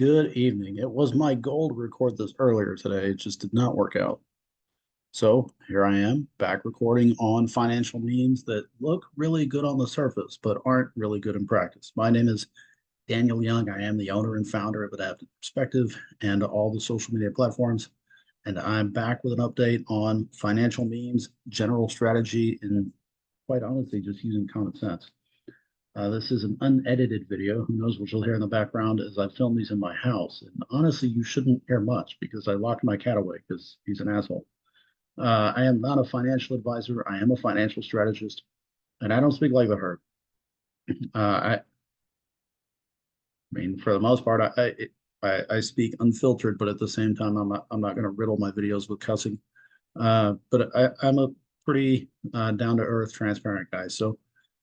Good evening. It was my goal to record this earlier today. It just did not work out. So here I am back recording on financial means that look really good on the surface, but aren't really good in practice. My name is Daniel Young. I am the owner and founder of Adaptive Perspective and all the social media platforms. And I'm back with an update on financial means, general strategy, and quite honestly, just using common sense. This is an unedited video. Who knows what you'll hear in the background as I film these in my house. And honestly, you shouldn't hear much because I locked my cat away because he's an asshole. I am not a financial advisor. I am a financial strategist, and I don't speak like the herd. I mean, for the most part, I speak unfiltered, but at the same time, I'm not going to riddle my videos with cussing. But I'm a pretty down to earth, transparent guy. So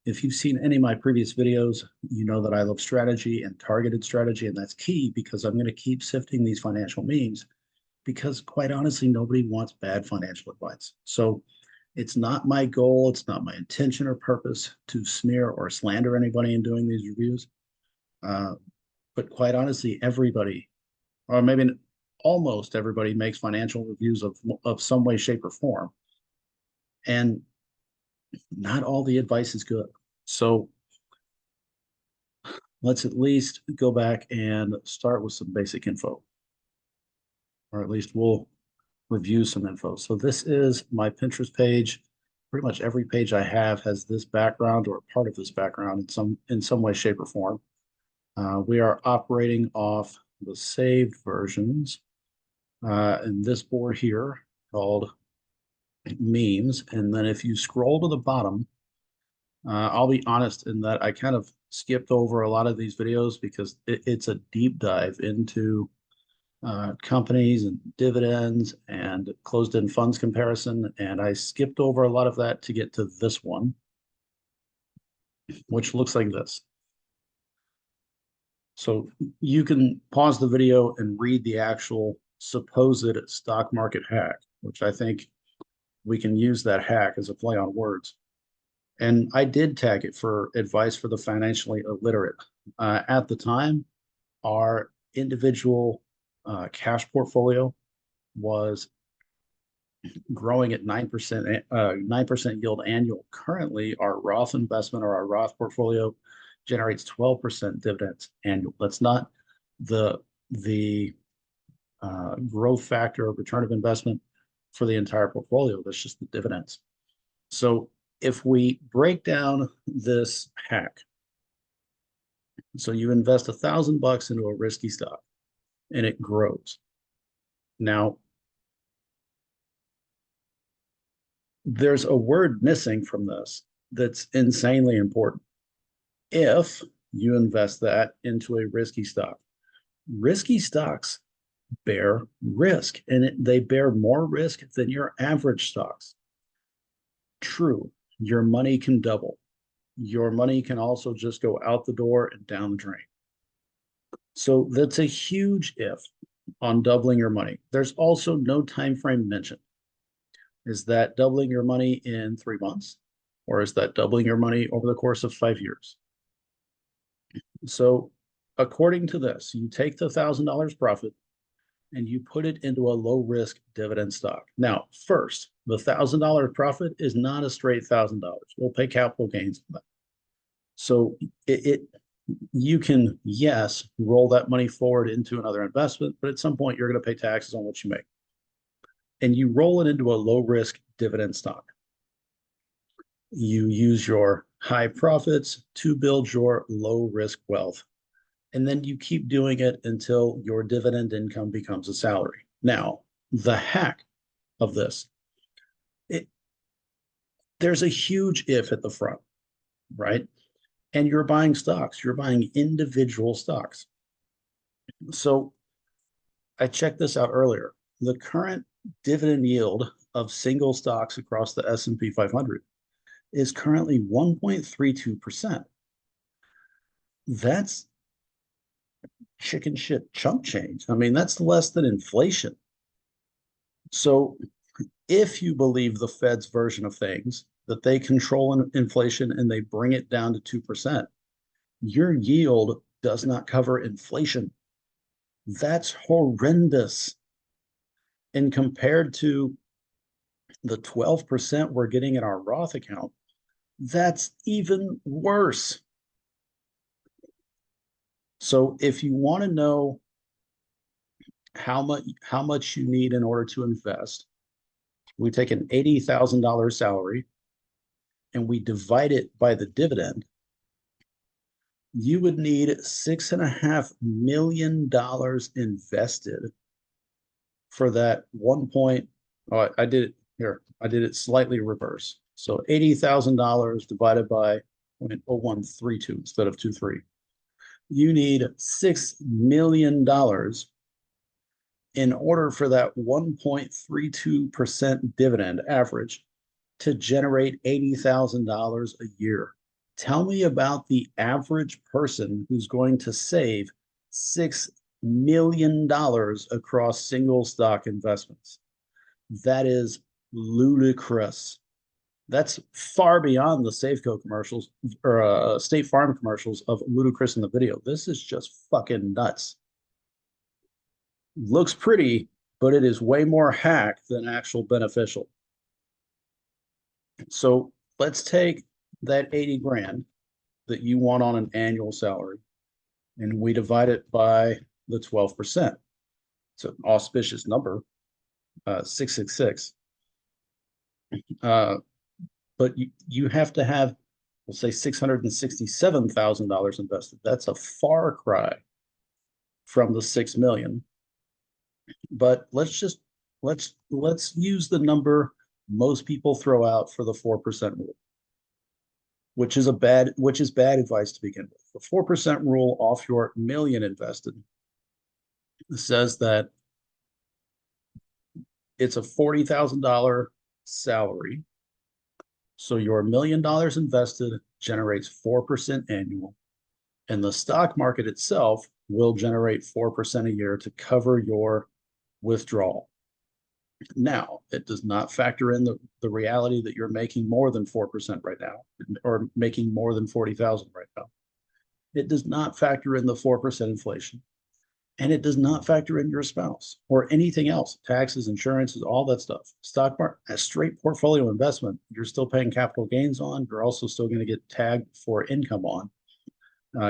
if you've seen any of my previous videos, you know that I love strategy and targeted strategy, and that's key because I'm going to keep sifting these financial memes because quite honestly, nobody wants bad financial advice. So it's not my goal, it's not my intention or purpose to smear or slander anybody in doing these reviews. Uh, but quite honestly, everybody, or maybe almost everybody, makes financial reviews of some way, shape, or form. And not all the advice is good. So let's at least go back and start with some basic info, or at least we'll review some info. So this is my Pinterest page. Pretty much every page I have has this background or part of this background in some way, shape, or form. We are operating off the saved versions in this board here called memes. And then if you scroll to the bottom, I'll be honest in that I kind of skipped over a lot of these videos because it's a deep dive into companies and dividends and closed-end funds comparison. And I skipped over a lot of that to get to this one, which looks like this. So you can pause the video and read the actual supposed stock market hack, which I think we can use that hack as a play on words. And I did tag it for advice for the financially illiterate. At the time, our individual cash portfolio was growing at 9% yield annual. Currently, our Roth investment or our Roth portfolio generates 12% dividends annual. That's not the growth factor of return of investment for the entire portfolio. That's just the dividends. So if we break down this hack, so you invest $1,000 into a risky stock and it grows. Now, there's a word missing from this that's insanely important. If you invest that into a risky stocks bear risk, and they bear more risk than your average stocks. True, your money can double. Your money can also just go out the door and down the drain. So that's a huge if on doubling your money. There's also no time frame mentioned. Is that doubling your money in 3 months? Or is that doubling your money over the course of 5 years? So according to this, you take the $1,000 profit and you put it into a low risk dividend stock. Now, first, the $1,000 profit is not a straight $1,000. We'll pay capital gains on that. So you can, yes, roll that money forward into another investment, but at some point you're going to pay taxes on what you make. And you roll it into a low risk dividend stock. You use your high profits to build your low risk wealth. And then you keep doing it until your dividend income becomes a salary. Now, the hack of this, there's a huge if at the front, right? And you're buying stocks, you're buying individual stocks. So I checked this out earlier. The current dividend yield of single stocks across the S&P 500 is currently 1.32%. That's chicken shit chump change. I mean, that's less than inflation. So if you believe the Fed's version of things, that they control inflation and they bring it down to 2%, your yield does not cover inflation. That's horrendous. And compared to the 12% we're getting in our Roth account, that's even worse. So if you want to know how much you need in order to invest, we take an $80,000 salary and we divide it by the dividend. You would need $6.5 million invested for that 1 point. Oh, I did it here. I did it slightly reverse. So $80,000 divided by 0.0132 instead of 23. You need $6 million in order for that 1.32% dividend average to generate $80,000 a year. Tell me about the average person who's going to save $6 million across single stock investments. That is ludicrous. That's far beyond the Safeco commercials or State Farm commercials of ludicrous in the video. This is just fucking nuts. Looks pretty, but it is way more hack than actual beneficial. So let's take that 80 grand that you want on an annual salary and we divide it by the 12%. It's an auspicious number, 666. But you have to have, we'll say $667,000 invested. That's a far cry from the 6 million. But let's use the number most people throw out for the 4% rule, which is bad advice to begin with. The 4% rule off your million invested says that it's a $40,000 salary. So your $1 million invested generates 4% annual, and the stock market itself will generate 4% a year to cover your withdrawal. Now, it does not factor in the reality that you're making more than 4% right now, or making more than 40,000 right now. It does not factor in the 4% inflation, and it does not factor in your spouse or anything else, taxes, insurances, all that stuff. Stock market, a straight portfolio investment, you're still paying capital gains on. You're also still going to get tagged for income on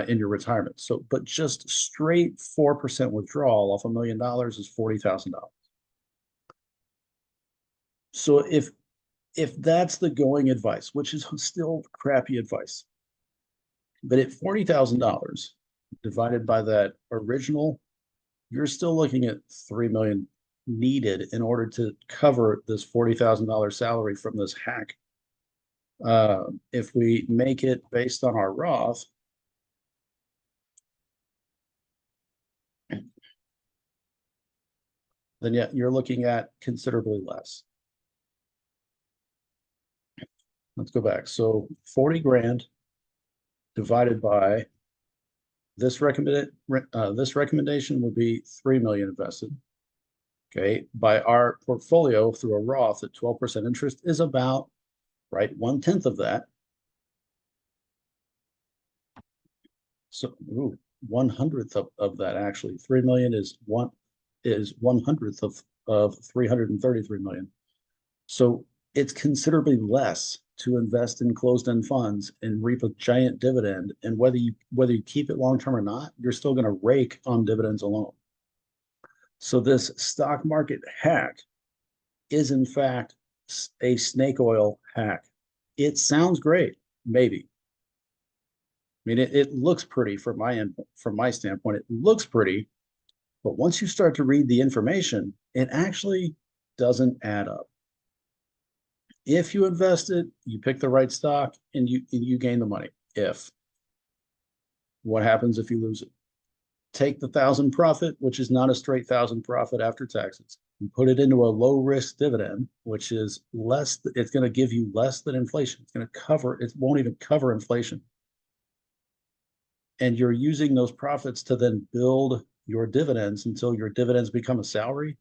in your retirement. So, but just straight 4% withdrawal off $1 million is $40,000. So if that's the going advice, which is still crappy advice, but at $40,000 divided by that original, you're still looking at 3 million needed in order to cover this $40,000 salary from this hack. If we make it based on our Roth, then yeah, you're looking at considerably less. Let's go back. So 40 grand divided by this recommendation would be 3 million invested. Okay, by our portfolio through a Roth at 12% interest is about right 1/10 of that. So 1/100th of that actually. 3 million is 1/100th of 333 million. So it's considerably less to invest in closed-end funds and reap a giant dividend. And whether you keep it long term or not, you're still going to rake on dividends alone. So this stock market hack is in fact a snake oil hack. It sounds great, maybe. I mean, it looks pretty from my standpoint. It looks pretty, but once you start to read the information, it actually doesn't add up. If you invest it, you pick the right stock, and you gain the money. What happens if you lose it? Take the 1,000 profit, which is not a straight 1,000 profit after taxes, and put it into a low risk dividend, which is less. It's going to give you less than inflation. It's going to cover. It won't even cover inflation. And you're using those profits to then build your dividends until your dividends become a salary.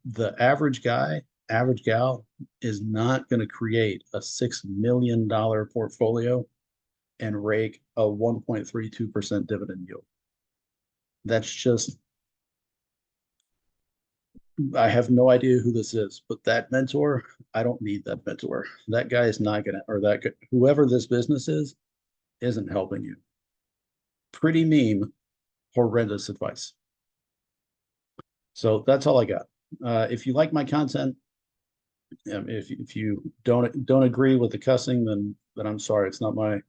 The average guy, average gal is not going to create a $6 million portfolio and rake a 1.32% dividend yield. That's just, I have no idea who this is, but that mentor, I don't need that mentor. That guy is not gonna, or that whoever this business is, isn't helping you. Pretty meme, horrendous advice. So that's all I got. If you like my content, if you don't agree with the cussing, then I'm sorry. It's not my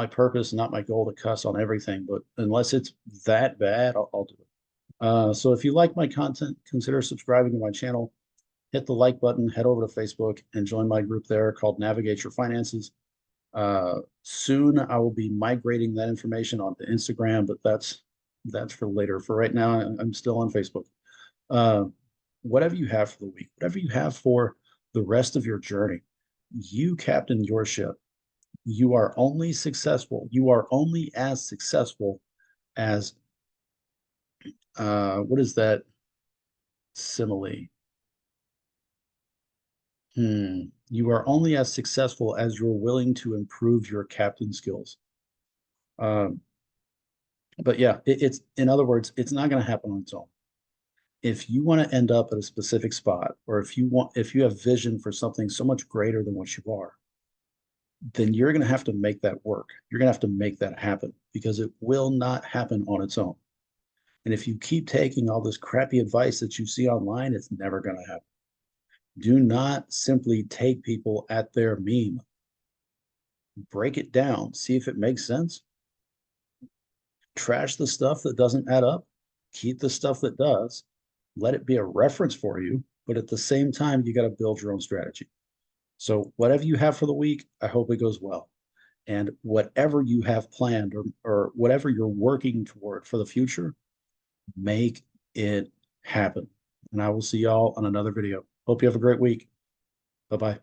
purpose, not my goal to cuss on everything. But unless it's that bad, I'll do it. So if you like my content, consider subscribing to my channel. Hit the like button. Head over to Facebook and join my group there called Navigate Your Finances. Soon I will be migrating that information onto Instagram, but that's for later. For right now, I'm still on Facebook. Uh, whatever you have for the week, whatever you have for the rest of your journey, you captain your ship. You are only successful. You are only as successful as what is that simile? You are only as successful as you're willing to improve your captain skills. Um, but yeah, it's in other words, it's not going to happen on its own. If you want to end up at a specific spot, or if you have vision for something so much greater than what you are, then you're going to have to make that work. You're going to have to make that happen because it will not happen on its own. And if you keep taking all this crappy advice that you see online, it's never going to happen. Do not simply take people at their meme. Break it down, see if it makes sense. Trash the stuff that doesn't add up, keep the stuff that does, let it be a reference for you. But at the same time, you got to build your own strategy. So, whatever you have for the week, I hope it goes well. And whatever you have planned or whatever you're working toward for the future, make it happen. And I will see y'all on another video. Hope you have a great week. Bye bye.